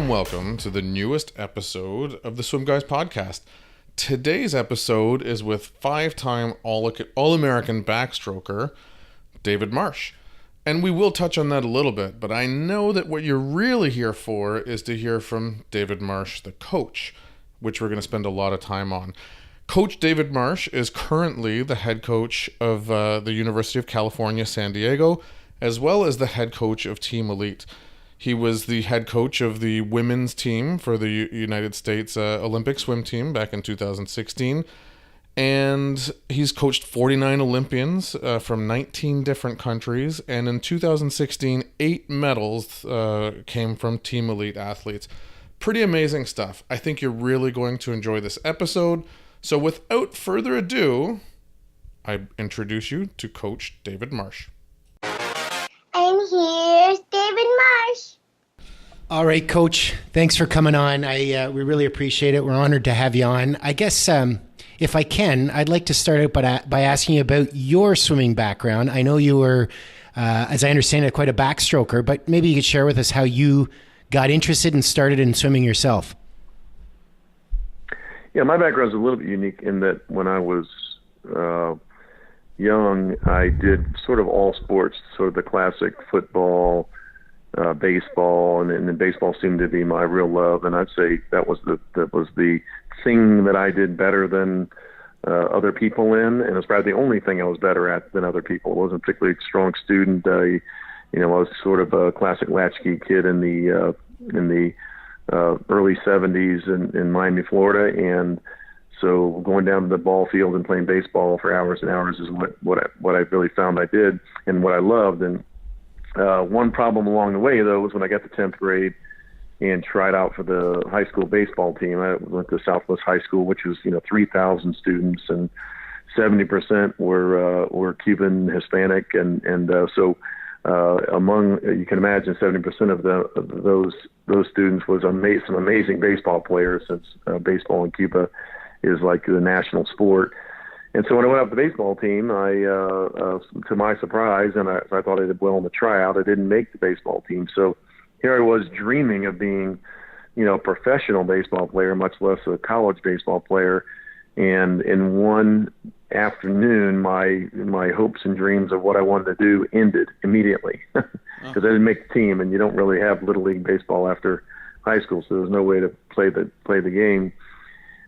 Welcome to the newest episode of the SwimGuys Podcast. Today's episode is with five-time All-American backstroker, David Marsh. And we will touch on that a little bit, but I know that what you're really here for is to hear from David Marsh, the coach, which we're going to spend a lot of time on. Coach David Marsh is currently the head coach of the University of California, San Diego, as well as the head coach of Team Elite. He was the head coach of the women's team for the United States Olympic swim team back in 2016. And he's coached 49 Olympians from 19 different countries. And in 2016, 8 medals came from Team Elite athletes. Pretty amazing stuff. I think you're really going to enjoy this episode. So without further ado, I introduce you to Coach David Marsh. And here's David Marsh. All right, Coach. Thanks for coming on. We really appreciate it. We're honored to have you on. I guess if I can, I'd like to start out by asking you about your swimming background. I know you were, as I understand it, quite a backstroker, but maybe you could share with us how you got interested and started in swimming yourself. Yeah, my background is a little bit unique in that when I was young, I did sort of all sports, sort of the classic football, baseball, and then baseball seemed to be my real love. And I'd say that was the thing that I did better than other people in, and it's probably the only thing I was better at than other people. I wasn't a particularly strong student. I was sort of a classic latchkey kid in the early 70s in Miami, Florida, and so going down to the ball field and playing baseball for hours and hours is what I really found I did and what I loved. And one problem along the way, though, was when I got to 10th grade and tried out for the high school baseball team. I went to Southwest High School, which was 3,000 students, and 70% were Cuban, Hispanic, and so among, you can imagine, 70% of those students was some amazing baseball players, since baseball in Cuba is like the national sport. And so when I went up to the baseball team, I to my surprise, and I thought I did well in the tryout, I didn't make the baseball team. So here I was dreaming of being, a professional baseball player, much less a college baseball player. And in one afternoon, my hopes and dreams of what I wanted to do ended immediately because I didn't make the team, and you don't really have Little League baseball after high school, so there was no way to play the game.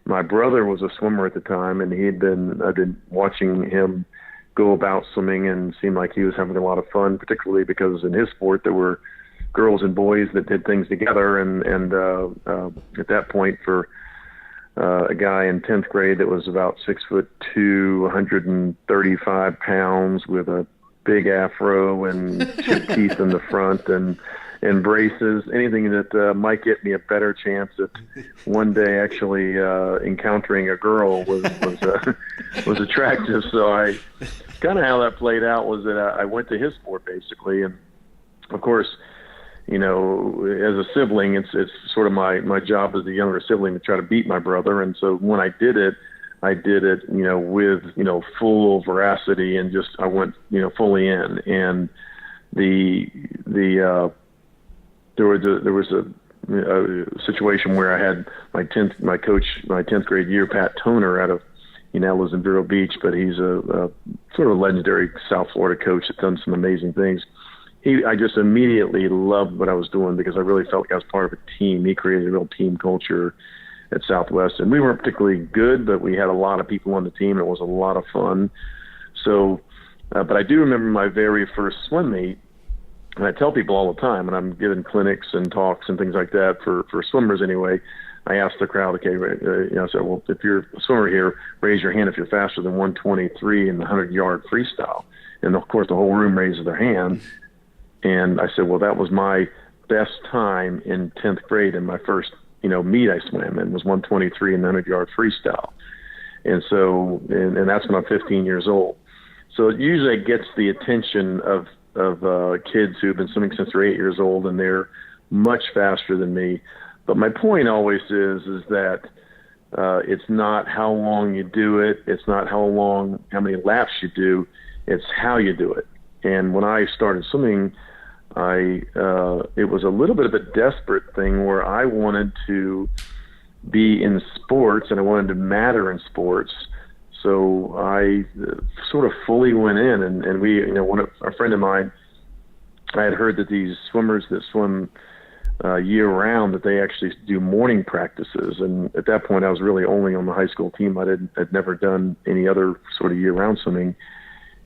My brother was a swimmer at the time, and I'd been watching him go about swimming and seemed like he was having a lot of fun, particularly because in his sport there were girls and boys that did things together. And at that point, for a guy in 10th grade that was about 6'2", 135 pounds with a big afro and chipped teeth in the front and braces, anything that might get me a better chance at one day actually encountering a girl was attractive. So I kind of, how that played out was that I went to his sport basically, and of course, as a sibling, it's sort of my job as the younger sibling to try to beat my brother. And so when I did it, with full veracity, and just I went fully in. And there was a situation where I had my 10th grade year, Pat Toner, out of, he now lives in Vero Beach, but he's a sort of a legendary South Florida coach that's done some amazing things. I just immediately loved what I was doing because I really felt like I was part of a team. He created a real team culture at Southwest, and we weren't particularly good, but we had a lot of people on the team. It was a lot of fun. So, but I do remember my very first swim meet, and I tell people all the time when I'm giving clinics and talks and things like that for swimmers anyway, I asked the crowd, okay, I said, well, if you're a swimmer here, raise your hand if you're faster than 123 in the 100-yard freestyle. And of course, the whole room raises their hand. And I said, well, that was my best time in 10th grade in my first, meet I swam in, was 123 in the 100-yard freestyle. And so, and that's when I'm 15 years old. So it usually gets the attention of kids who've been swimming since they're 8 years old, and they're much faster than me. But my point always is that it's not how long you do it. It's not how many laps you do. It's how you do it. And when I started swimming, it was a little bit of a desperate thing where I wanted to be in sports and I wanted to matter in sports. So I sort of fully went in, and we, a friend of mine, I had heard that these swimmers that swim year round, that they actually do morning practices. And at that point I was really only on the high school team. I'd never done any other sort of year round swimming.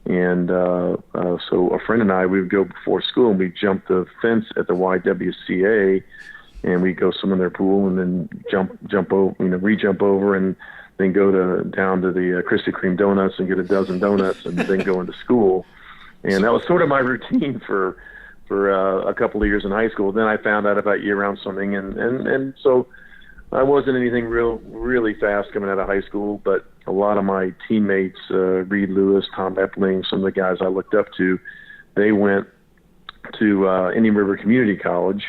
And so a friend and I, we would go before school and we'd jump the fence at the YWCA, and we'd go swim in their pool and then jump over, re-jump over, and then go down to the Krispy Kreme donuts and get a dozen donuts and then go into school. And that was sort of my routine for a couple of years in high school. Then I found out about year-round swimming, and so I wasn't anything really fast coming out of high school, but a lot of my teammates, Reed Lewis, Tom Epling, some of the guys I looked up to, they went to Indian River Community College,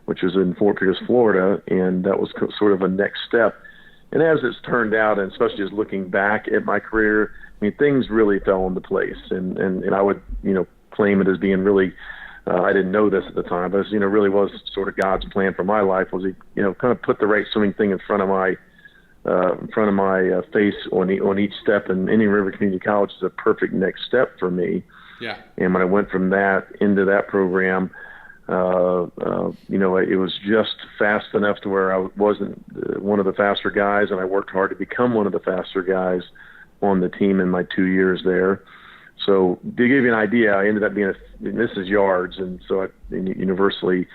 which was in Fort Pierce, Florida, and that was sort of a next step. And as it's turned out, and especially as looking back at my career, I mean, things really fell into place. And I would, claim it as being really, I didn't know this at the time, but it really was sort of God's plan for my life. Was he, kind of put the right swimming thing in front of my face on each step. And Indian River Community College is a perfect next step for me. Yeah. And when I went from that into that program, it was just fast enough to where I wasn't one of the faster guys, and I worked hard to become one of the faster guys on the team in my 2 years there. So to give you an idea, I ended up being this is yards, and so universally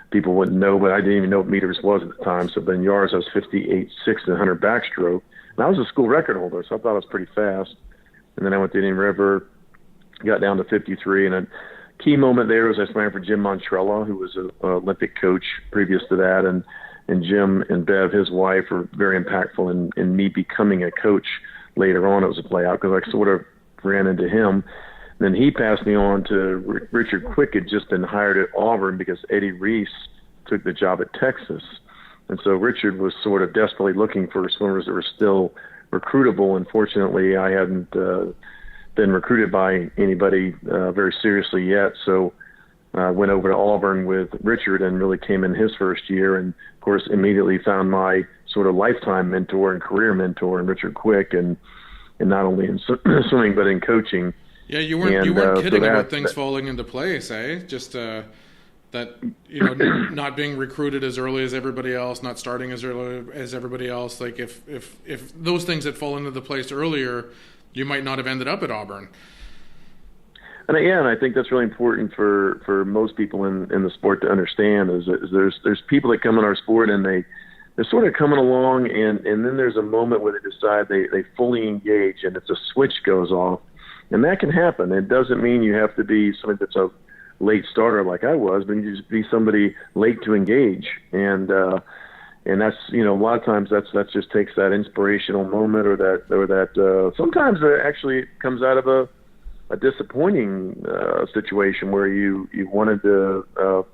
people wouldn't know, but I didn't even know what meters was at the time. So then yards, I was 58.6 and 100 backstroke, and I was a school record holder, so I thought I was pretty fast. And then I went to Indian River, got down to 53, and key moment there was I swam for Jim Montrella, who was an Olympic coach previous to that, and Jim and Bev, his wife, were very impactful in me becoming a coach later on. It was a play out because I sort of ran into him. Then he passed me on to Richard Quick, had just been hired at Auburn because Eddie Reese took the job at Texas. And so Richard was sort of desperately looking for swimmers that were still recruitable. Unfortunately, I hadn't been recruited by anybody very seriously yet. So I went over to Auburn with Richard and really came in his first year, and of course immediately found my sort of lifetime mentor and career mentor in Richard Quick, and not only in swimming but in coaching. Yeah, you weren't kidding about things falling into place, eh? Just that not being recruited as early as everybody else, not starting as early as everybody else. Like if those things had fallen into place earlier, you might not have ended up at Auburn. And I think that's really important for most people in the sport to understand is there's people that come in our sport and they're sort of coming along, and then there's a moment where they decide they fully engage, and it's a switch goes off, and that can happen. It doesn't mean you have to be somebody that's a late starter like I was, but you just be somebody late to engage, and that's a lot of times that just takes that inspirational moment or that sometimes it actually comes out of a disappointing situation where you wanted to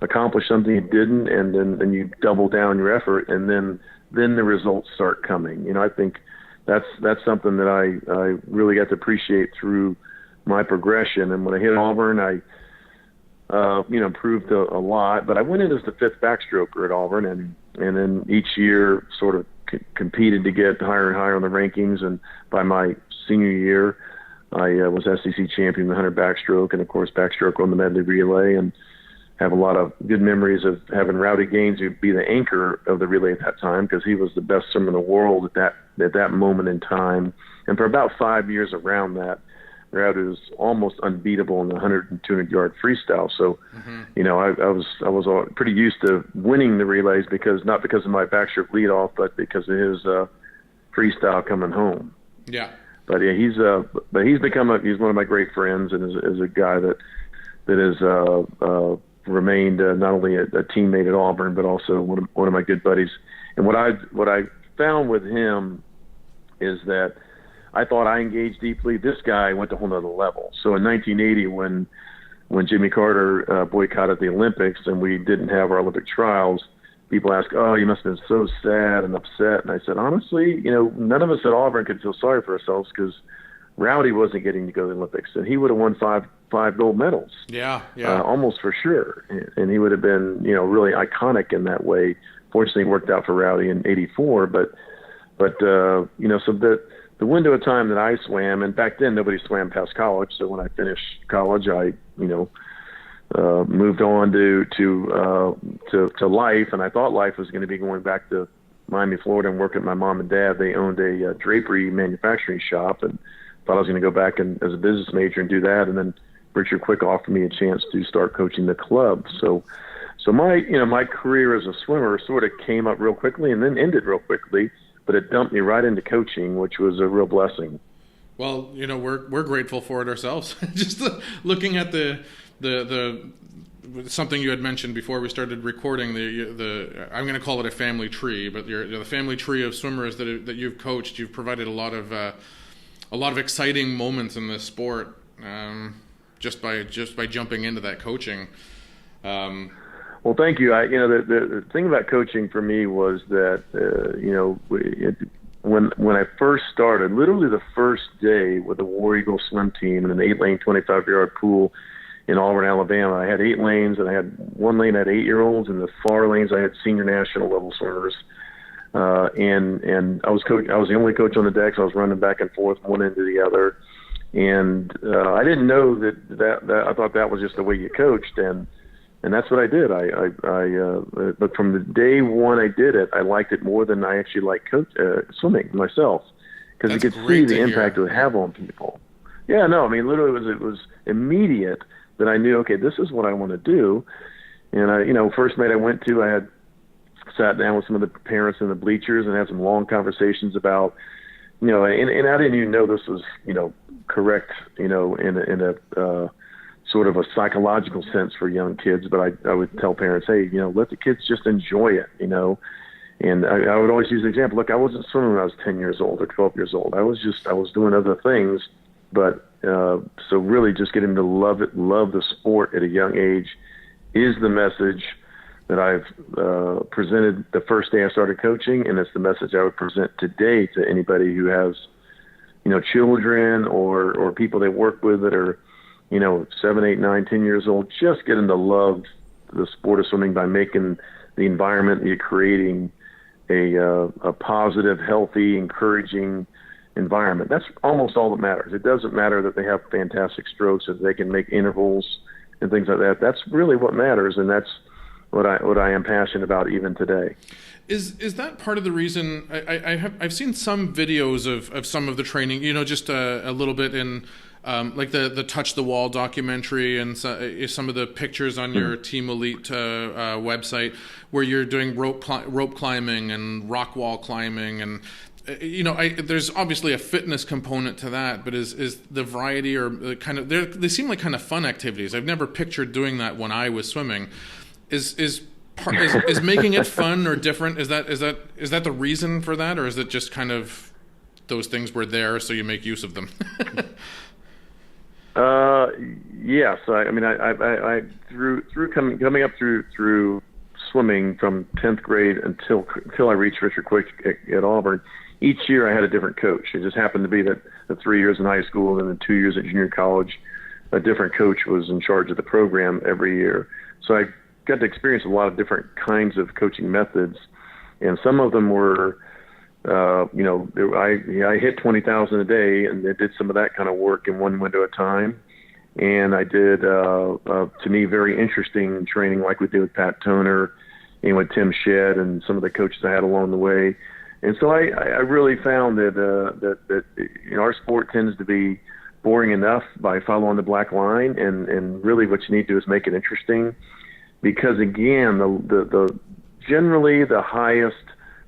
accomplish something you didn't, and then you double down your effort, and then the results start coming. I think that's something that I really got to appreciate through my progression. And when I hit Auburn, I improved a lot, but I went in as the fifth backstroker at Auburn, and then each year sort of competed to get higher and higher on the rankings. And by my senior year, I was SEC champion in the 100 backstroke, and of course backstroke on the medley relay, and have a lot of good memories of having Rowdy Gaines be the anchor of the relay at that time, because he was the best swimmer in the world at that moment in time. And for about 5 years around that, Rowdy was almost unbeatable in the 100 and 200 yard freestyle. So, I was pretty used to winning the relays not because of my backstroke leadoff, but because of his freestyle coming home. Yeah. But yeah, he's one of my great friends, and is a guy that has remained not only a teammate at Auburn, but also one of my good buddies. And what I found with him is that I thought I engaged deeply. This guy went to a whole nother level. So in 1980, when Jimmy Carter boycotted the Olympics and we didn't have our Olympic trials, people ask, "Oh, you must have been so sad and upset." And I said, honestly, none of us at Auburn could feel sorry for ourselves because Rowdy wasn't getting to go to the Olympics, and he would have won five gold medals. Yeah. Almost for sure. And he would have been, really iconic in that way. Fortunately, it worked out for Rowdy in '84, but so the window of time that I swam, and back then nobody swam past college. So when I finished college, I, moved on to life, and I thought life was going to be going back to Miami, Florida, and working with my mom and dad. They owned a drapery manufacturing shop, and thought I was going to go back as a business major and do that. And then Richard Quick offered me a chance to start coaching the club. So my career as a swimmer sort of came up real quickly and then ended real quickly, but it dumped me right into coaching, which was a real blessing. Well, we're grateful for it ourselves. Just looking at the something you had mentioned before we started recording, the I'm going to call it a family tree, but the family tree of swimmers that you've coached. You've provided a lot of exciting moments in this sport, just by jumping into that coaching. Well, thank you. The thing about coaching for me was that when I first started, literally the first day with the War Eagle swim team in an 8-lane 25-yard pool in Auburn, Alabama, I had 8 lanes, and I had one lane I had 8-year-olds, and the far lanes I had senior national level swimmers. And I was the only coach on the deck, so I was running back and forth one end to the other. And I didn't know that I thought that was just the way you coached, and that's what I did. But from the day one I did it, I liked it more than I actually liked swimming myself, because you could see the impact it would have on people. Yeah, no, I mean, literally it was immediate that I knew, okay, this is what I want to do. And first meet I went to, I had sat down with some of the parents in the bleachers and had some long conversations about, and I didn't even know this was, correct, in a sort of a psychological sense for young kids. But I would tell parents, hey, let the kids just enjoy it, And I would always use the example, look, I wasn't swimming when I was 10 years old or 12 years old. I was doing other things. But so really just getting to love the sport at a young age is the message that I've presented the first day I started coaching, and it's the message I would present today to anybody who has, children or people they work with that are, 7, 8, 9, 10 years old. Just getting to love the sport of swimming by making the environment that you're creating a positive, healthy, encouraging environment. That's almost all that matters. It doesn't matter that they have fantastic strokes, that they can make intervals and things like that. That's really what matters, and that's what I am passionate about even today. Is that part of the reason? I've seen some videos of some of the training, just a little bit in like the Touch the Wall documentary and some of the pictures on your Team Elite website where you're doing rope climbing and rock wall climbing, and there's obviously a fitness component to that, but is the variety or kind of they seem like kind of fun activities. I've never pictured doing that when I was swimming. Is making it fun or different? Is that the reason for that, or is it just kind of those things were there so you make use of them? Yes. I through coming up through swimming from 10th grade until I reached Richard Quick at Auburn. Each year I had a different coach. It just happened to be that the 3 years in high school and the 2 years at junior college, a different coach was in charge of the program every year. So I got to experience a lot of different kinds of coaching methods, and some of them were, I hit 20,000 a day, and I did some of that kind of work in one window at a time. And I did, to me, very interesting training like we did with Pat Toner and with Tim Shedd and some of the coaches I had along the way. And so I really found that our sport tends to be boring enough by following the black line, and really what you need to do is make it interesting. Because again, the generally the highest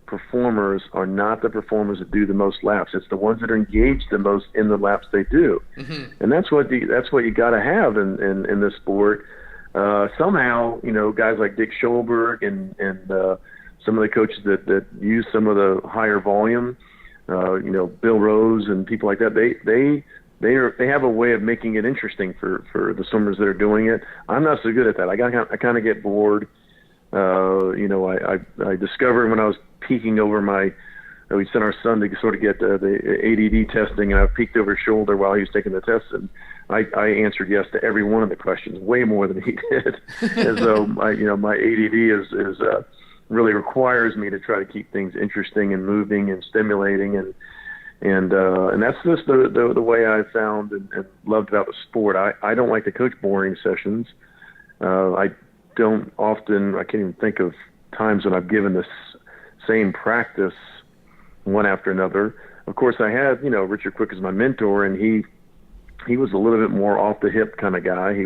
performers are not the performers that do the most laps. It's the ones that are engaged the most in the laps they do, and that's what you got to have in this sport. Somehow, guys like Dick Schulberg and some of the coaches that use some of the higher volume, Bill Rose and people like that. They have a way of making it interesting for the swimmers that are doing it. I'm not so good at that. I kind of get bored. I discovered when I was peeking over we sent our son to sort of get the ADD testing, and I peeked over his shoulder while he was taking the test, and I answered yes to every one of the questions, way more than he did. As though my ADD is really requires me to try to keep things interesting and moving and stimulating, and that's just the way I found and loved about the sport. I don't like to coach boring sessions. I can't even think of times when I've given this same practice one after another. Of course, I had, Richard Quick as my mentor, and he was a little bit more off the hip kind of guy. He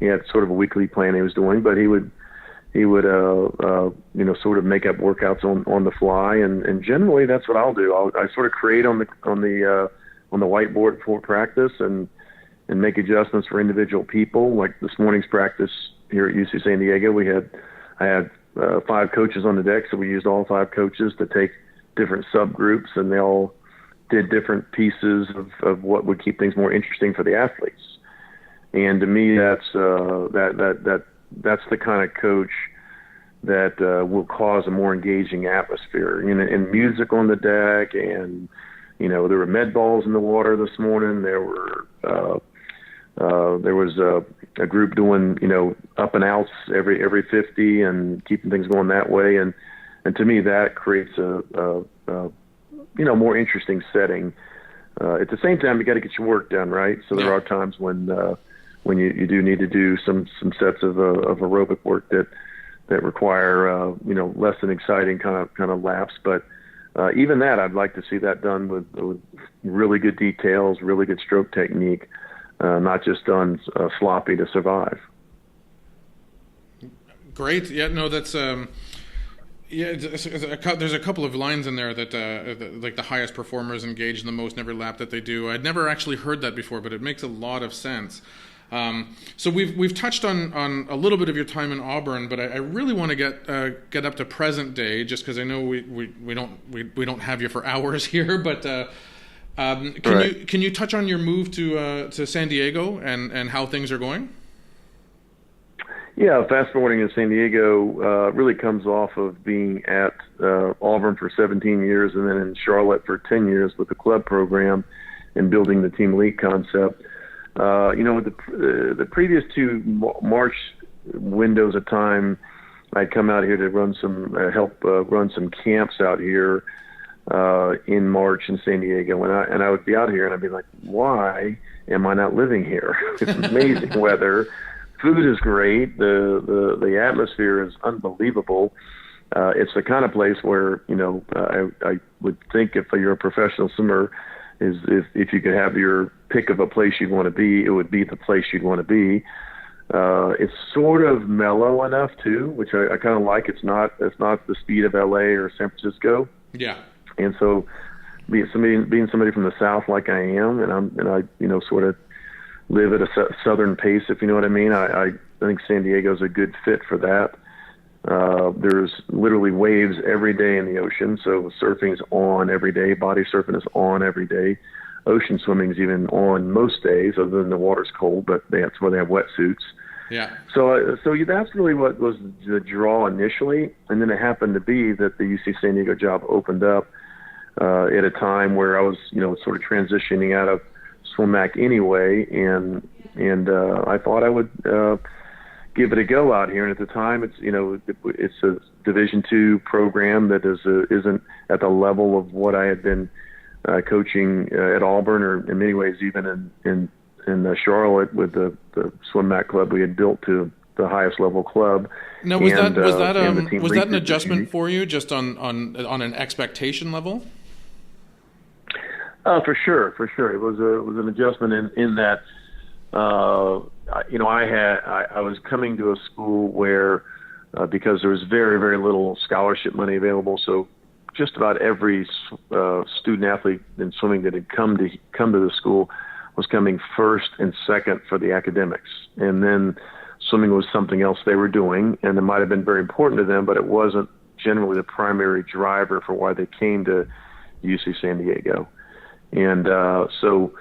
had sort of a weekly plan he was doing, but he would sort of make up workouts on the fly, and generally that's what I'll do. I sort of create on the whiteboard before practice and make adjustments for individual people. Like this morning's practice here at UC San Diego, I had 5 coaches on the deck, so we used all 5 coaches to take different subgroups, and they all did different pieces of what would keep things more interesting for the athletes. And to me, that's the kind of coach that will cause a more engaging atmosphere. And music on the deck, and there were med balls in the water this morning. There was a group doing up and outs every 50 and keeping things going that way. And to me, that creates a more interesting setting. At the same time, you got to get your work done, right? So there are times when you do need to do some sets of aerobic work that require less than exciting kind of laps. But even that, I'd like to see that done with really good details, really good stroke technique, not just done sloppy to survive. Great. Yeah. No, that's. There's a couple of lines in there that like the highest performers engage the most in every lap that they do. I'd never actually heard that before, but it makes a lot of sense. So we've touched on a little bit of your time in Auburn, but I really want to get up to present day, just because I know we don't have you for hours here. But can you touch on your move to San Diego and how things are going? Yeah, fast forwarding in San Diego really comes off of being at Auburn for 17 years and then in Charlotte for 10 years with the club program and building the Team Elite concept. The previous 2 March windows of time, I'd come out here to run help run some camps out here in March in San Diego, and I would be out here and I'd be like, why am I not living here? It's amazing weather. Food is great. The atmosphere is unbelievable. It's the kind of place where I would think if you're a professional swimmer, if you could have your pick of a place you'd want to be, it would be the place you'd want to be. It's sort of mellow enough too, which I kind of like. It's not the speed of LA or San Francisco. Yeah. And so being somebody from the South like I am, and I sort of live at a southern pace, if you know what I mean. I think San Diego's a good fit for that. There's literally waves every day in the ocean, so surfing's on every day, body surfing is on every day. Ocean swimming's even on most days, other than the water's cold, but that's where they have wetsuits. Yeah. So that's really what was the draw initially, and then it happened to be that the UC San Diego job opened up at a time where I was, sort of transitioning out of SwimMac anyway, and I thought I would give it a go out here. And at the time, it's a Division II program that isn't at the level of what I had been coaching at Auburn, or in many ways even in Charlotte with the SwimMac club we had built to the highest level club. Now, was that an adjustment for you, just on an expectation level? For sure. It was an adjustment in that, I was coming to a school where, because there was very, very little scholarship money available, so just about every student athlete in swimming that had come to the school was coming first and second for the academics, and then swimming was something else they were doing, and it might have been very important to them, but it wasn't generally the primary driver for why they came to UC San Diego. And so,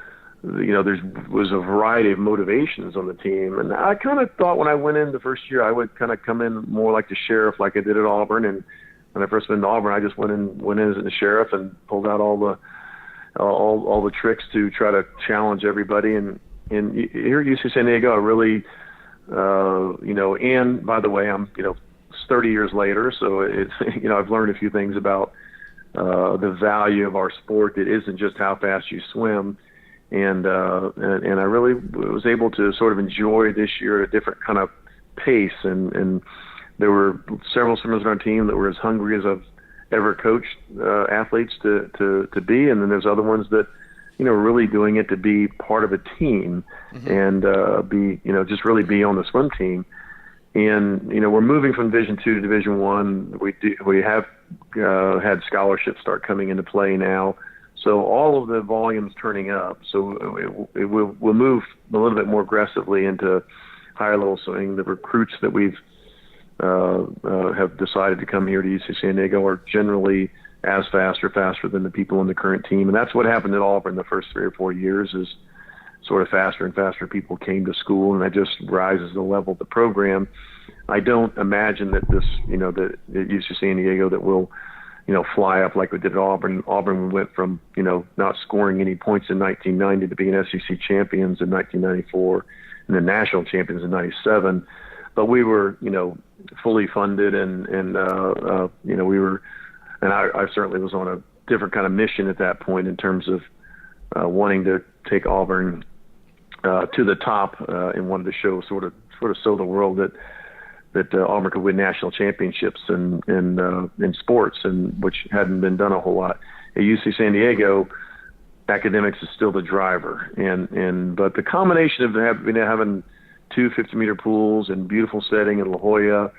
there was a variety of motivations on the team. And I kind of thought when I went in the first year, I would kind of come in more like the sheriff, like I did at Auburn. And when I first went to Auburn, I just went in as the sheriff and pulled out all the tricks to try to challenge everybody. And here at UC San Diego, I really, and by the way, I'm, it's 30 years later, so it's, I've learned a few things about the value of our sport. It isn't just how fast you swim. And I really was able to sort of enjoy this year at a different kind of pace. And there were several swimmers on our team that were as hungry as I've ever coached athletes to be. And then there's other ones that, really doing it to be part of a team and be, just really be on the swim team. And, we're moving from Division II to Division I. We have had scholarships start coming into play now. So all of the volume's turning up. So we'll move a little bit more aggressively into higher level swimming. The recruits that we've have decided to come here to UC San Diego are generally as fast or faster than the people on the current team. And that's what happened at Auburn the first 3 or 4 years is sort of faster and faster people came to school, and that just rises the level of the program. I don't imagine that this, that at UC San Diego that will, fly up like we did at Auburn. Auburn went from, not scoring any points in 1990 to being SEC champions in 1994 and then national champions in 97. But we were, fully funded and we were, and I certainly was on a different kind of mission at that point in terms of wanting to take Auburn to the top and wanted to show sort of show the world that Auburn could win national championships in sports, and which hadn't been done a whole lot. At UC San Diego, academics is still the driver, but the combination of having two 50-meter pools and beautiful setting in La Jolla,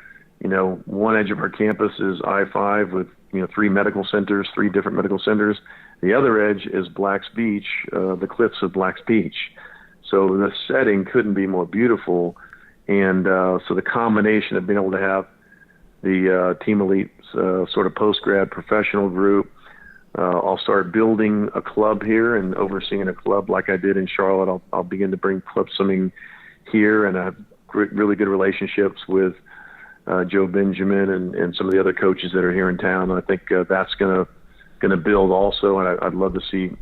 one edge of our campus is I-5 with 3 medical centers, 3 different medical centers. The other edge is Black's Beach, the cliffs of Black's Beach. So the setting couldn't be more beautiful. And so the combination of being able to have the Team Elite sort of post-grad professional group, I'll start building a club here and overseeing a club like I did in Charlotte. I'll begin to bring club swimming here, and I have really good relationships with Joe Benjamin and some of the other coaches that are here in town. And I think that's going to build also, and I'd love to see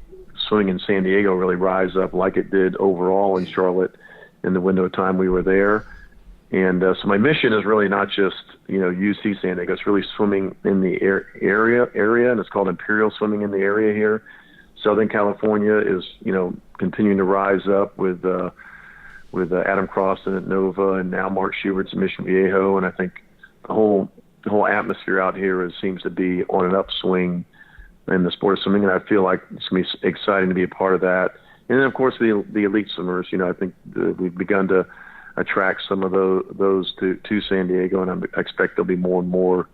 swimming in San Diego really rise up like it did overall in Charlotte in the window of time we were there. And so my mission is really not just, UC San Diego. It's really swimming in the area, and it's called Imperial Swimming in the area here. Southern California is, continuing to rise up with Adam Crossan at Nova and now Mark Schubert's at Mission Viejo. And I think the whole atmosphere out here seems to be on an upswing in the sport of swimming, and I feel like it's going to be exciting to be a part of that. And then, of course, the elite swimmers. I think we've begun to attract some of those to San Diego, and I expect there'll be more and more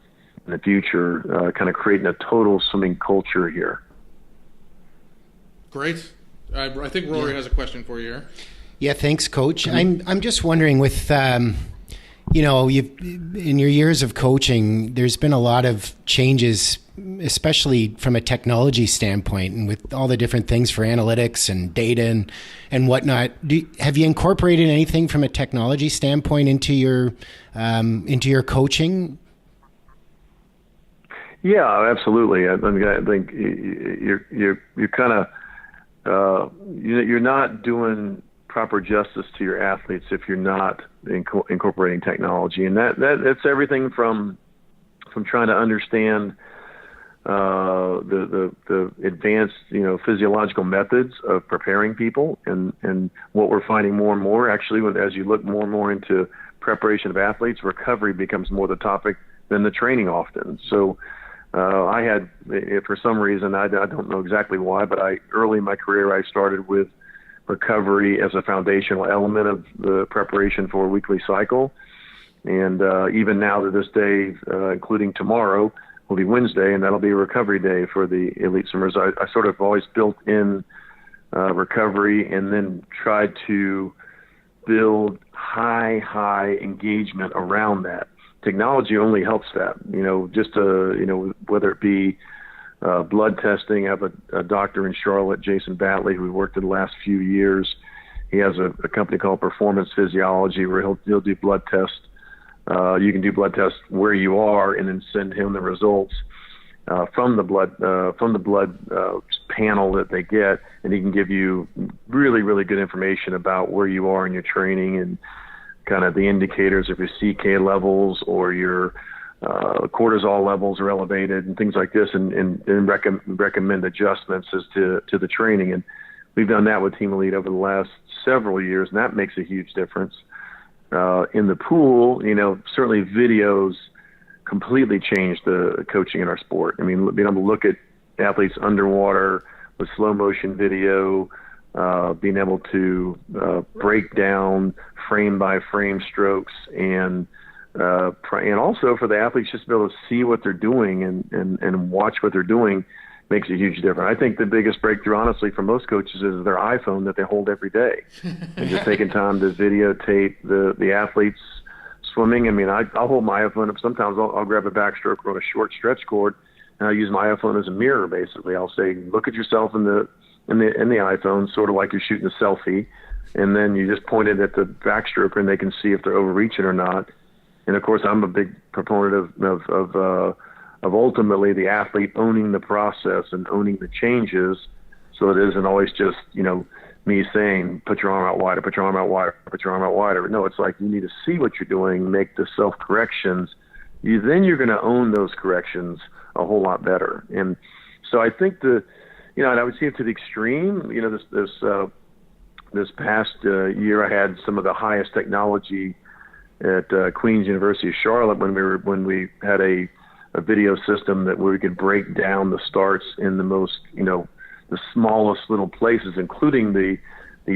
in the future, kind of creating a total swimming culture here. Great. I think Rory has a question for you here. Yeah, thanks, Coach. I'm just wondering with you've in your years of coaching, there's been a lot of changes, especially from a technology standpoint, and with all the different things for analytics and data and whatnot. Have you incorporated anything from a technology standpoint into your coaching? Yeah, absolutely. I think you're kind of you're not doing proper justice to your athletes if you're not incorporating technology, and that's everything from trying to understand the advanced physiological methods of preparing people, and what we're finding more and more actually as you look more and more into preparation of athletes, recovery becomes more the topic than the training often. So I had, for some reason, I don't know exactly why, but early in my career I started with recovery as a foundational element of the preparation for a weekly cycle. And even now to this day, including tomorrow, will be Wednesday, and that'll be a recovery day for the elite swimmers. I sort of always built in recovery and then tried to build high engagement around that. Technology only helps that, just whether it be blood testing. I have a doctor in Charlotte, Jason Batley, who we worked with the last few years. He has a company called Performance Physiology where he'll do blood tests. You can do blood tests where you are and then send him the results from the blood panel that they get, and he can give you really, really good information about where you are in your training and kind of the indicators of your CK levels or your cortisol levels are elevated and things like this, and recommend adjustments as to the training. And we've done that with Team Elite over the last several years, and that makes a huge difference. In the pool, certainly videos completely changed the coaching in our sport. I mean, being able to look at athletes underwater with slow motion video, being able to break down frame by frame strokes, and also for the athletes just to be able to see what they're doing and watch what they're doing makes a huge difference. I think the biggest breakthrough, honestly, for most coaches is their iPhone that they hold every day, and just taking time to videotape the athletes swimming. I mean, I'll hold my iPhone up. Sometimes I'll grab a backstroke or on a short stretch cord, and I'll use my iPhone as a mirror. Basically, I'll say, look at yourself in the iPhone, sort of like you're shooting a selfie, and then you just point it at the backstroker, and they can see if they're overreaching or not. And of course, I'm a big proponent of ultimately the athlete owning the process and owning the changes, so it isn't always just me saying, put your arm out wider, put your arm out wider, put your arm out wider. No, it's like you need to see what you're doing, make the self-corrections. Then you're going to own those corrections a whole lot better. And so I think and I would see it to the extreme. This past year, I had some of the highest technology at Queen's University of Charlotte when we had a video system where we could break down the starts in the most, the smallest little places, including the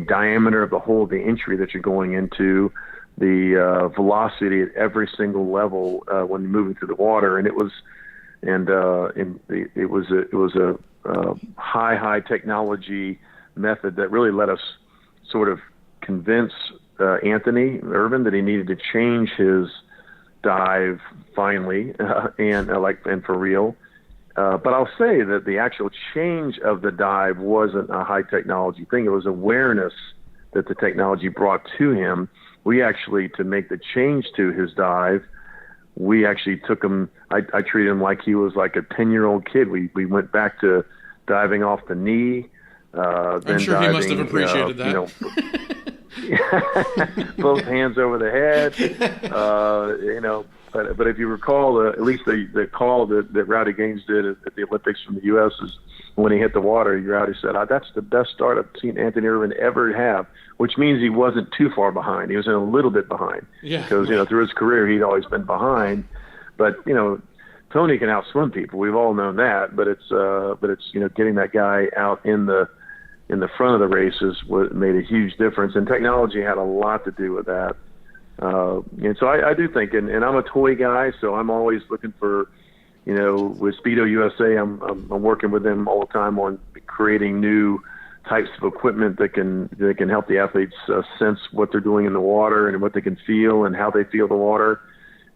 diameter of the hole, the entry that you're going into, the velocity at every single level when you're moving through the water. And it was a high technology method that really let us sort of convince Anthony Irvin that he needed to change his dive finally, and for real. But I'll say that the actual change of the dive wasn't a high technology thing. It was awareness that the technology brought to him. We actually, to make the change to his dive, we actually took him, I treated him like he was like a 10-year-old kid. We went back to diving off the knee. I'm sure he must have appreciated that. Both hands over the head, But if you recall, at least the call that Rowdy Gaines did at the Olympics from the U.S. is when he hit the water, Rowdy said, "That's the best start I've seen Anthony Irvin ever have," which means he wasn't too far behind. He was in a little bit behind. Yeah. Because through his career he'd always been behind, but Tony can outswim people. We've all known that, but it's getting that guy out in the front of the races made a huge difference, and technology had a lot to do with that. And so I do think, and I'm a toy guy, so I'm always looking for, with Speedo USA, I'm working with them all the time on creating new types of equipment that can help the athletes sense what they're doing in the water and what they can feel and how they feel the water,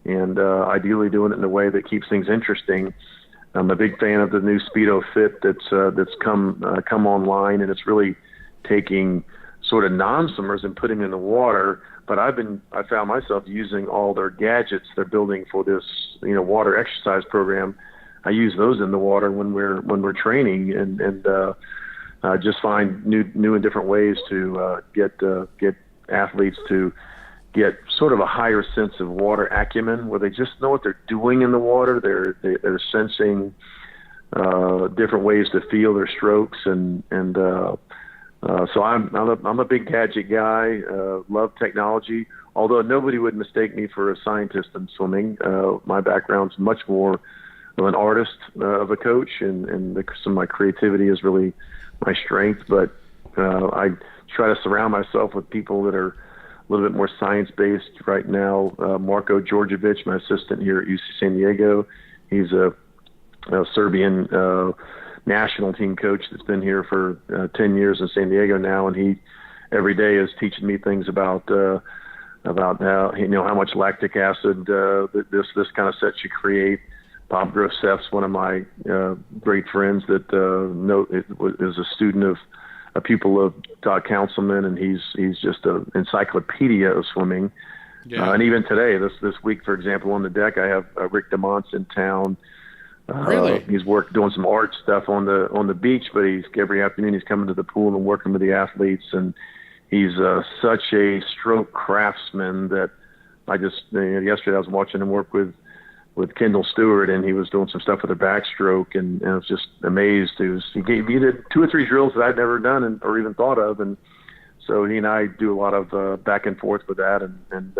and ideally doing it in a way that keeps things interesting. I'm a big fan of the new Speedo Fit that's come online, and it's really taking sort of non-swimmers and putting them in the water. But I found myself using all their gadgets they're building for this water exercise program. I use those in the water when we're training, and just find new and different ways to get athletes to get sort of a higher sense of water acumen, where they just know what they're doing in the water. They're sensing different ways to feel their strokes, and so I'm a big gadget guy. Love technology, although nobody would mistake me for a scientist in swimming. My background's much more of an artist of a coach, and some of my creativity is really my strength. But I try to surround myself with people that are a little bit more science-based right now. Marko Djordjevic, my assistant here at UC San Diego, he's a Serbian national team coach that's been here for 10 years in San Diego now, and he every day is teaching me things about how much lactic acid this kind of set you create, Bob Grosseff's one of my great friends that is a student of a pupil of Todd Councilman, and he's just an encyclopedia of swimming. Yeah. And even today, this week, for example, on the deck, I have Rick DeMont's in town. Really? He's doing some art stuff on the beach, but every afternoon he's coming to the pool and working with the athletes, and he's such a stroke craftsman that yesterday I was watching him work with Kendall Stewart, and he was doing some stuff with a backstroke, and I was just amazed. He did 2 or 3 drills that I'd never done or even thought of, and so he and I do a lot of back and forth with that, and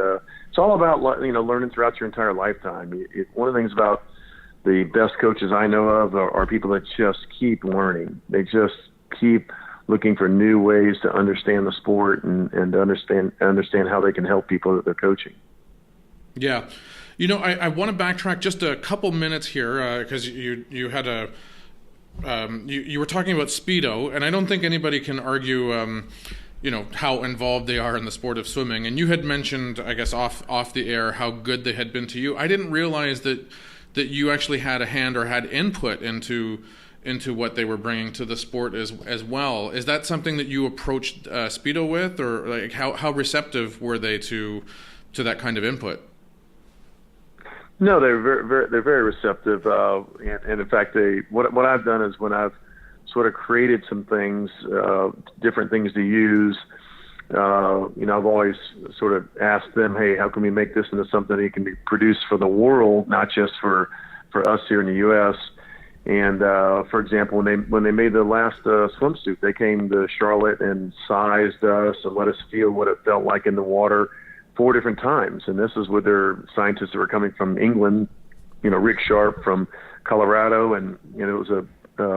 it's all about learning throughout your entire lifetime. One of the things about the best coaches I know of are people that just keep learning. They just keep looking for new ways to understand the sport and understand how they can help people that they're coaching. Yeah. I want to backtrack just a couple minutes here because you had you were talking about Speedo, and I don't think anybody can argue how involved they are in the sport of swimming. And you had mentioned, I guess, off the air how good they had been to you. I didn't realize that you actually had a hand or had input into what they were bringing to the sport as well. Is that something that you approached Speedo with, or like how receptive were they to that kind of input? No, they're very receptive, and in fact, what I've done is when I've sort of created some things, different things to use. I've always sort of asked them, hey, how can we make this into something that can be produced for the world, not just for us here in the U.S. And for example, when they made the last swimsuit, they came to Charlotte and sized us and let us feel what it felt like in the water 4 different times. And this is with their scientists that were coming from England, Rick Sharp from Colorado, and it was a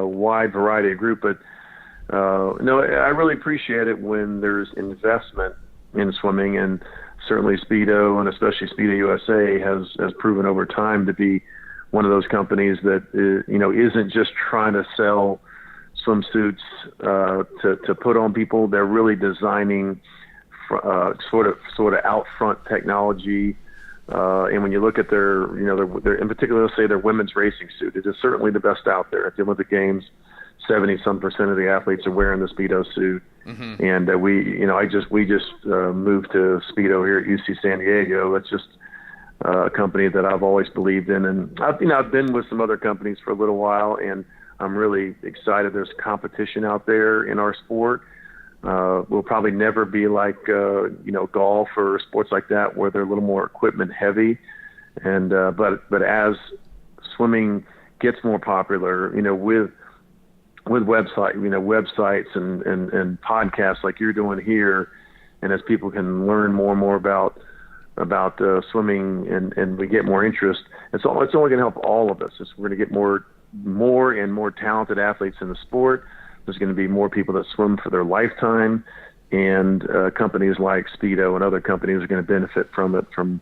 wide variety of group. But I really appreciate it when there's investment in swimming, and certainly Speedo, and especially Speedo USA, has proven over time to be one of those companies that isn't just trying to sell swimsuits to put on people. They're really designing sort of out front technology, and when you look at their in particular, let's say their women's racing suit, it is certainly the best out there. At the Olympic Games, 70-some% of the athletes are wearing the Speedo suit, and we just moved to Speedo here at UC San Diego. That's just a company that I've always believed in, and I've been with some other companies for a little while, and I'm really excited. There's competition out there in our sport. We'll probably never be like golf or sports like that where they're a little more equipment heavy, and but as swimming gets more popular, with websites and podcasts like you're doing here, and as people can learn more and more about swimming and we get more interest, it's only going to help all of us. We're going to get more and more talented athletes in the sport. There's going to be more people that swim for their lifetime, and companies like Speedo and other companies are going to benefit from it, from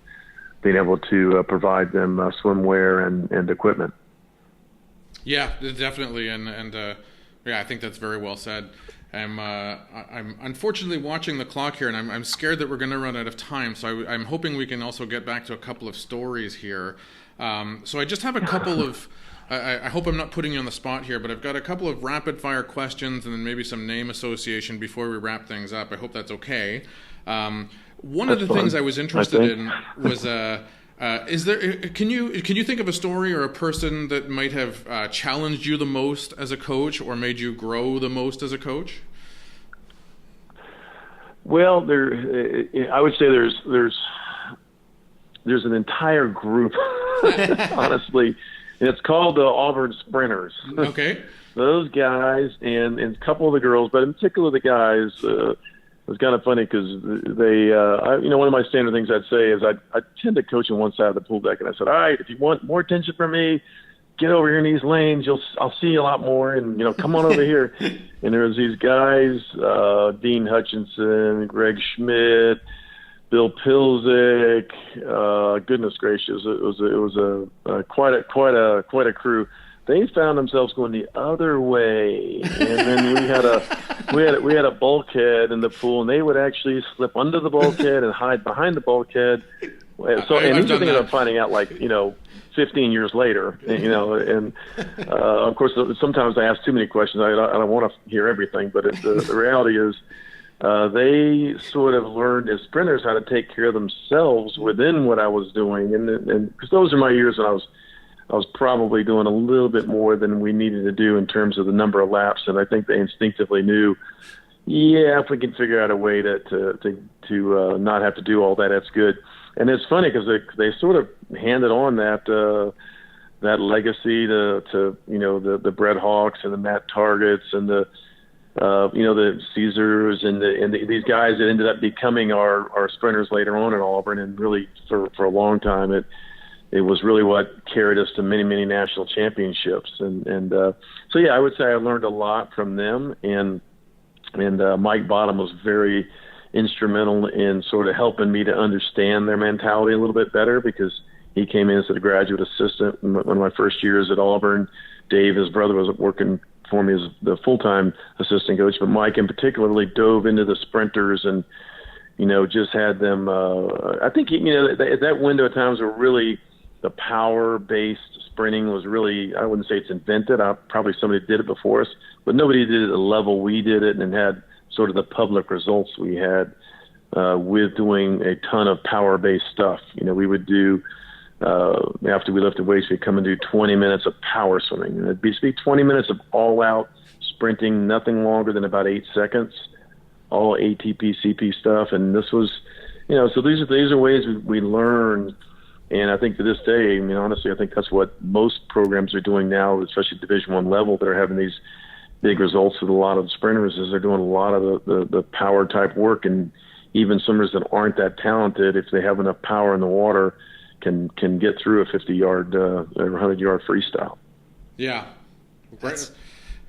being able to provide them swimwear and equipment. Yeah, definitely, and I think that's very well said. I'm unfortunately watching the clock here, and I'm scared that we're going to run out of time. So I'm hoping we can also get back to a couple of stories here. So I just have a couple of. I hope I'm not putting you on the spot here, but I've got a couple of rapid fire questions and then maybe some name association before we wrap things up. I hope that's okay. One of the things I was interested in was can you think of a story or a person that might have challenged you the most as a coach or made you grow the most as a coach? Well, I would say there's an entire group, honestly. And it's called the Auburn Sprinters. Okay. Those guys and a couple of the girls, but in particular the guys, it was kind of funny because they, one of my standard things I'd say is I tend to coach on one side of the pool deck, and I said, all right, if you want more attention from me, get over here in these lanes. I'll see you a lot more, and come on over here. And there was these guys, Dean Hutchinson, Greg Schmidt, Bill Pilzik, goodness gracious, it was quite a crew. They found themselves going the other way, and then we had a bulkhead in the pool, and they would actually slip under the bulkhead and hide behind the bulkhead. So, and these are things I'm finding out, 15 years later, and of course, sometimes I ask too many questions. I don't want to hear everything, but the reality is they sort of learned as sprinters how to take care of themselves within what I was doing, and because those are my years when I was probably doing a little bit more than we needed to do in terms of the number of laps, and I think they instinctively knew, if we can figure out a way to not have to do all that, that's good. And it's funny because they sort of handed on that legacy to the Brett Hawks and the Matt Targets and the Caesars and these guys that ended up becoming our sprinters later on at Auburn, and really for a long time it was really what carried us to many, many national championships. And so I would say I learned a lot from them, and Mike Bottom was very instrumental in sort of helping me to understand their mentality a little bit better, because he came in as a graduate assistant one of my first years at Auburn. Dave, his brother, was working for me as the full-time assistant coach, but Mike in particular really dove into the sprinters and, just had them, I think, that window of times were really the power-based sprinting was really, I wouldn't say it's invented. Probably somebody did it before us, but nobody did it at the level we did it and had sort of the public results we had with doing a ton of power-based stuff. We would do, after we lifted weights, we'd come and do 20 minutes of power swimming. And it'd be 20 minutes of all-out sprinting, nothing longer than about 8 seconds, all ATP, CP stuff. And this was, so these are ways we learned. And I think to this day, honestly, I think that's what most programs are doing now, especially Division I level, that are having these big results with a lot of sprinters, is they're doing a lot of the power type work. And even swimmers that aren't that talented, if they have enough power in the water, can get through a 50-yard or 100-yard freestyle. Yeah.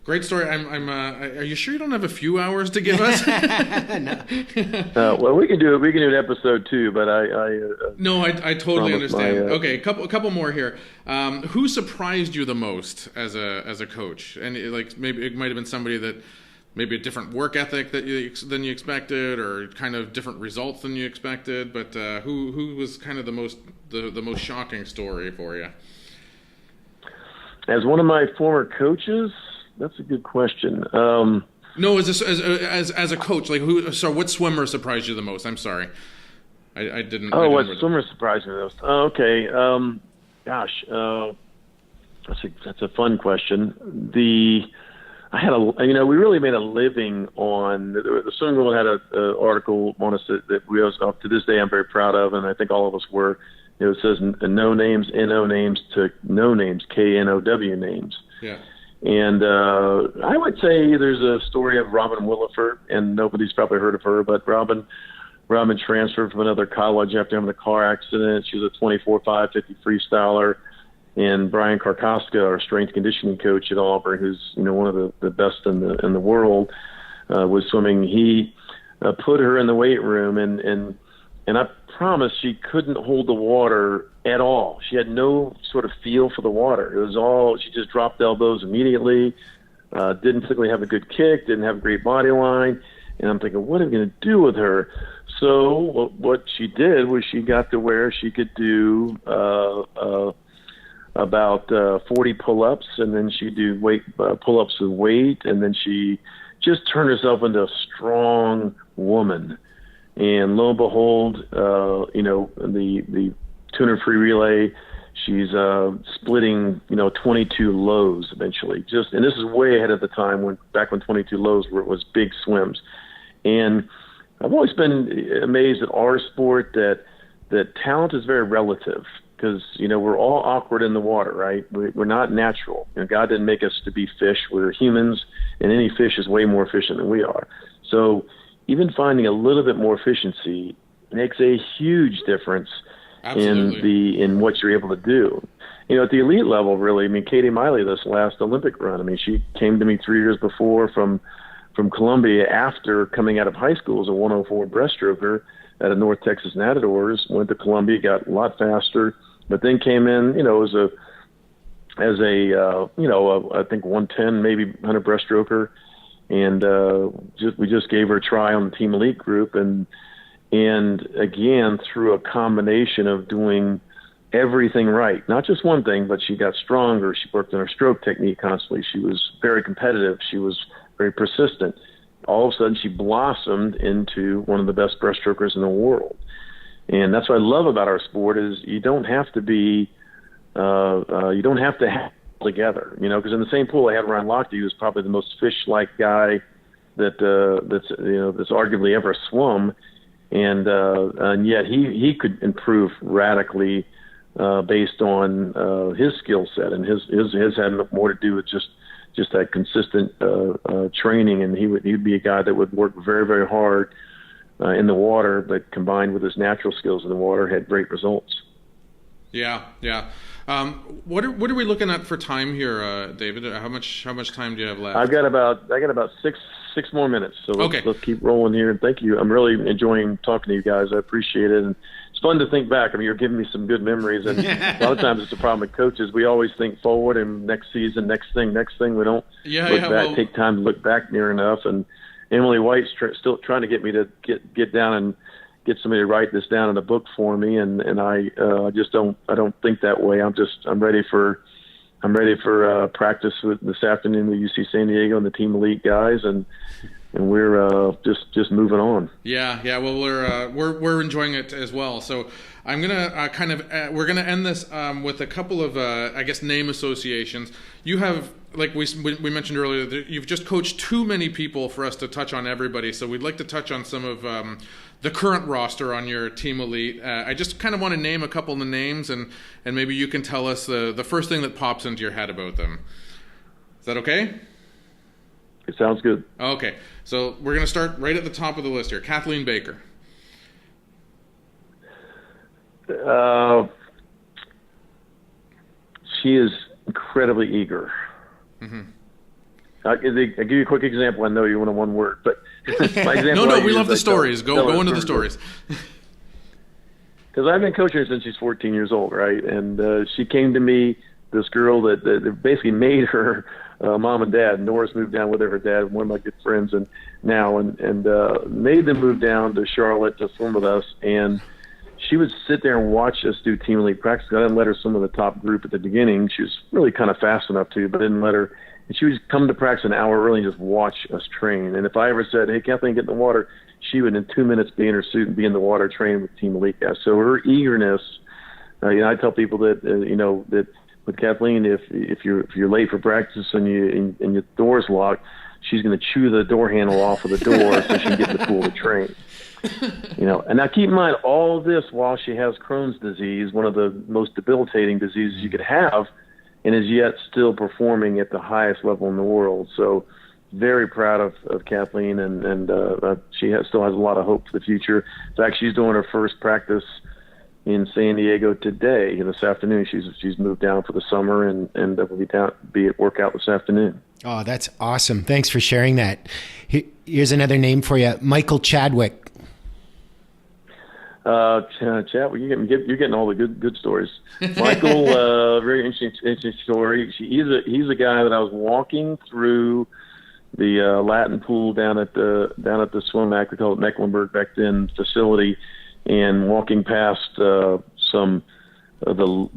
Great story. Are you sure you don't have a few hours to give us? No. Well, we can do an episode 2, but I totally understand. Okay, a couple more here. Who surprised you the most as a coach? And maybe it might have been somebody that maybe a different work ethic than you expected, or kind of different results than you expected. But who was kind of the most shocking story for you? As one of my former coaches. That's a good question. No, as a coach, what swimmer surprised you the most? I'm sorry, I didn't. What swimmer surprised me the most? Okay, that's a fun question. We really made a living on the swimming world. Had an article on us that we always, up to this day, I'm very proud of, and I think all of us were. It says no names, NO names, to no names, KNOW names. Yeah. And I would say there's a story of Robin Williford, and nobody's probably heard of her, but Robin transferred from another college after having a car accident. She was a 24/5 50 freestyler. And Brian Karkoska, our strength conditioning coach at Auburn, who's one of the best in the world with swimming, he put her in the weight room, and I promise she couldn't hold the water at all. She had no sort of feel for the water. It was all, she just dropped elbows immediately, didn't particularly have a good kick, didn't have a great body line. And I'm thinking, what are we going to do with her? So what she did was she got to where she could do about 40 pull-ups, and then she'd do pull-ups with weight, and then she just turned herself into a strong woman. And lo and behold, the 200 free relay, she's splitting 22 lows eventually. And this is way ahead of the time back when 22 lows was big swims. And I've always been amazed at our sport that talent is very relative, because we're all awkward in the water, right? We're not natural. God didn't make us to be fish. We're humans, and any fish is way more efficient than we are. So even finding a little bit more efficiency makes a huge difference. Absolutely. in what you're able to do. At the elite level, really, Katie Miley, this last Olympic run, she came to me 3 years before from Columbia after coming out of high school as a 104 breaststroker at a North Texas Matadors, went to Columbia, got a lot faster, but then came in, as a I think 110, maybe 100 breaststroker. And we just gave her a try on the Team Elite group, and again, through a combination of doing everything right. Not just one thing, but she got stronger. She worked on her stroke technique constantly. She was very competitive. She was very persistent. All of a sudden, she blossomed into one of the best breaststrokers in the world. And that's what I love about our sport is you don't have to be, you don't have to have it together, you know, because in the same pool I had Ryan Lochte, who was probably the most fish-like guy that's arguably ever swum. And yet he could improve radically based on his skill set, and his had more to do with just that consistent training. And he'd be a guy that would work very, very hard in the water, but combined with his natural skills in the water, had great results. Yeah. What are we looking at for time here, David? How much time do you have left? I got about six more minutes, so let's keep rolling here. And thank you. I'm really enjoying talking to you guys. I appreciate it, and it's fun to think back. I mean, you're giving me some good memories, and a lot of times it's a problem with coaches. We always think forward and next season, next thing. We don't look back. Take time to look back near enough. And Emily White's still trying to get me to get down and get somebody to write this down in a book for me, and I just don't think that way. I'm ready for practice this afternoon with UC San Diego and the Team Elite guys, and we're just moving on. Yeah. Well, we're enjoying it as well. So I'm gonna we're gonna end this with a couple of I guess name associations. You have, like we mentioned earlier, that you've just coached too many people for us to touch on everybody. So we'd like to touch on some of the current roster on your Team Elite. I just kind of want to name a couple of the names, and maybe you can tell us the first thing that pops into your head about them. Is that okay? It sounds good. Okay, so we're going to start right at the top of the list here. Kathleen Baker. She is incredibly eager. Mm-hmm. I'll give you a quick example. I know you want one word, but my example. No, we love the stories. Go into the stories. Because I've been coaching her since she's 14 years old, right? And she came to me, this girl that basically made her mom and dad. Norris moved down with her dad, one of my good friends, and made them move down to Charlotte to swim with us. And she would sit there and watch us do Team Elite practice. I didn't let her swim with the top group at the beginning. She was really kind of fast enough to, but didn't let her. And she would come to practice an hour early and just watch us train. And if I ever said, "Hey, Kathleen, get in the water," she would in 2 minutes be in her suit and be in the water training with Team Elite guys. So her eagerness, I tell people that that with Kathleen, if you're late for practice and your door's locked, she's going to chew the door handle off of the door so she can get in the pool to train. And now keep in mind all this while she has Crohn's disease, one of the most debilitating diseases you could have, and is yet still performing at the highest level in the world. So very proud of Kathleen, and she still has a lot of hope for the future. In fact, she's doing her first practice in San Diego today, this afternoon. She's moved down for the summer, and will be at workout this afternoon. Oh, that's awesome. Thanks for sharing that. Here's another name for you, Michael Chadwick. Chad, you're getting all the good stories. Michael, very interesting story. He's a guy that I was walking through the Latin pool down at the swim act, we call it Mecklenburg back then, facility, and walking past the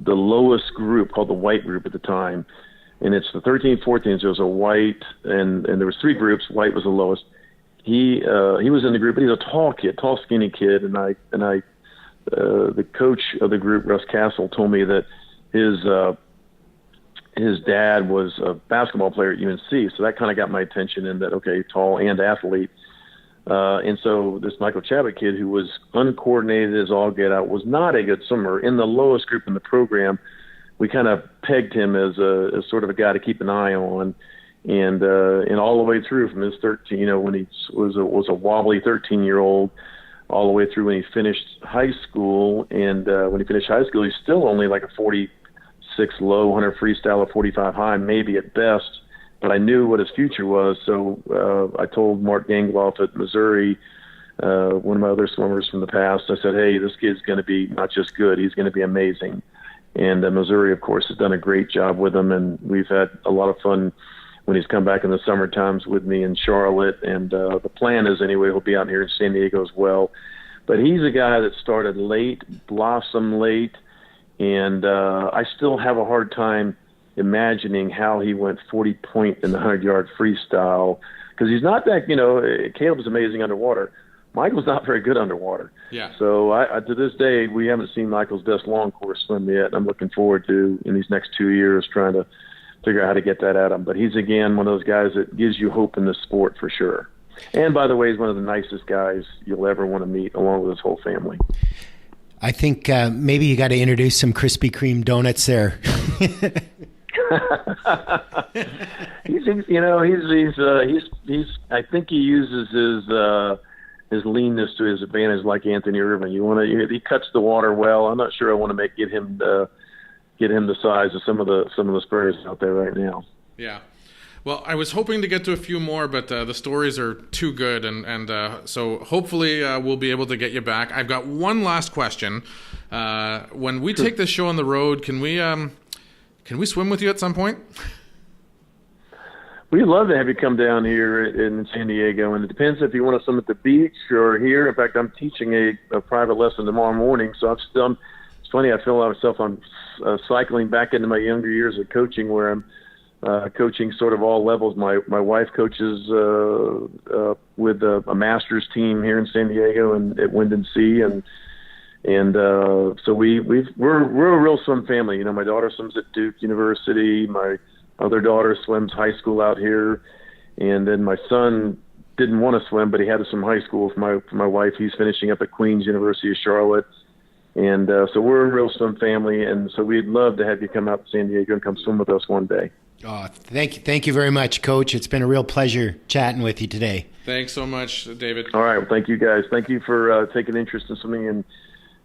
lowest group called the white group at the time, and it's the 13, 14. So there was a white, and there was three groups. White was the lowest. He was in the group, but he's a tall skinny kid, and the coach of the group, Russ Castle, told me that his dad was a basketball player at UNC, so that kind of got my attention in that, okay, tall and athlete. And so this Michael Chadwick kid, who was uncoordinated as all get out, was not a good swimmer. In the lowest group in the program, we kind of pegged him as sort of a guy to keep an eye on. And all the way through from his 13, when he was a wobbly 13-year-old, all the way through when he finished high school. And when he finished high school, he's still only like a 46 low, 100 freestyle, or 45 high, maybe at best. But I knew what his future was, so I told Mark Gangloff at Missouri, one of my other swimmers from the past, I said, hey, this kid's going to be not just good, he's going to be amazing. And Missouri, of course, has done a great job with him, and we've had a lot of fun when he's come back in the summer times with me in Charlotte. And the plan is, anyway, he'll be out here in San Diego as well. But he's a guy that started late, blossomed late, And I still have a hard time imagining how he went 40 point in the 100-yard freestyle, because he's not that, Caleb's amazing underwater. Michael's not very good underwater. Yeah. So to this day, we haven't seen Michael's best long course swim yet. I'm looking forward to, in these next 2 years, trying to figure out how to get that at him. But he's, again, one of those guys that gives you hope in this sport for sure. And, by the way, he's one of the nicest guys you'll ever want to meet, along with his whole family. I think maybe you got to introduce some Krispy Kreme donuts there. he's I think he uses his leanness to his advantage, like Anthony Irvin. He cuts the water well. I'm not sure I want to get him the size of some of the sprayers out there right now. Yeah. Well, I was hoping to get to a few more, but the stories are too good, and so hopefully we'll be able to get you back. I've got one last question. When we take this show on the road, can we swim with you at some point? We'd love to have you come down here in San Diego, and it depends if you want to swim at the beach or here. In fact, I'm teaching a private lesson tomorrow morning, so it's funny, I feel myself I'm cycling back into my younger years of coaching, where I'm coaching sort of all levels. My wife coaches with a master's team here in San Diego and at Wind and Sea, and so we're a real swim family. My daughter swims at Duke University. My other daughter swims high school out here, and then my son didn't want to swim, but he had to swim high school for my wife. He's finishing up at Queen's University of Charlotte, and so we're a real swim family. And so we'd love to have you come out to San Diego and come swim with us one day. Oh, thank you very much, Coach. It's been a real pleasure chatting with you today. Thanks so much, David. All right, well, thank you guys. Thank you for taking interest in swimming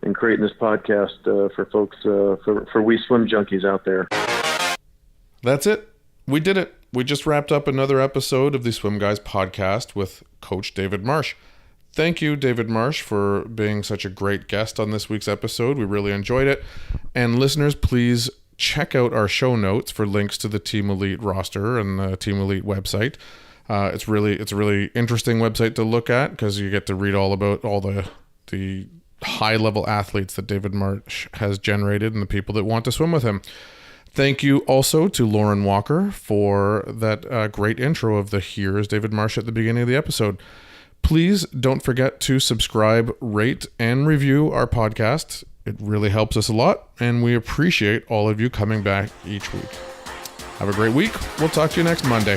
and creating this podcast for folks, for we swim junkies out there. That's it. We did it. We just wrapped up another episode of the SwimGuys Podcast with Coach David Marsh. Thank you, David Marsh, for being such a great guest on this week's episode. We really enjoyed it. And listeners, please check out our show notes for links to the Team Elite roster and the Team Elite website. It's a really interesting website to look at, because you get to read all about all the high-level athletes that David Marsh has generated and the people that want to swim with him. Thank you also to Lauren Walker for that great intro of the Here's David Marsh at the beginning of the episode. Please don't forget to subscribe, rate, and review our podcast. It really helps us a lot, and we appreciate all of you coming back each week. Have a great week. We'll talk to you next Monday.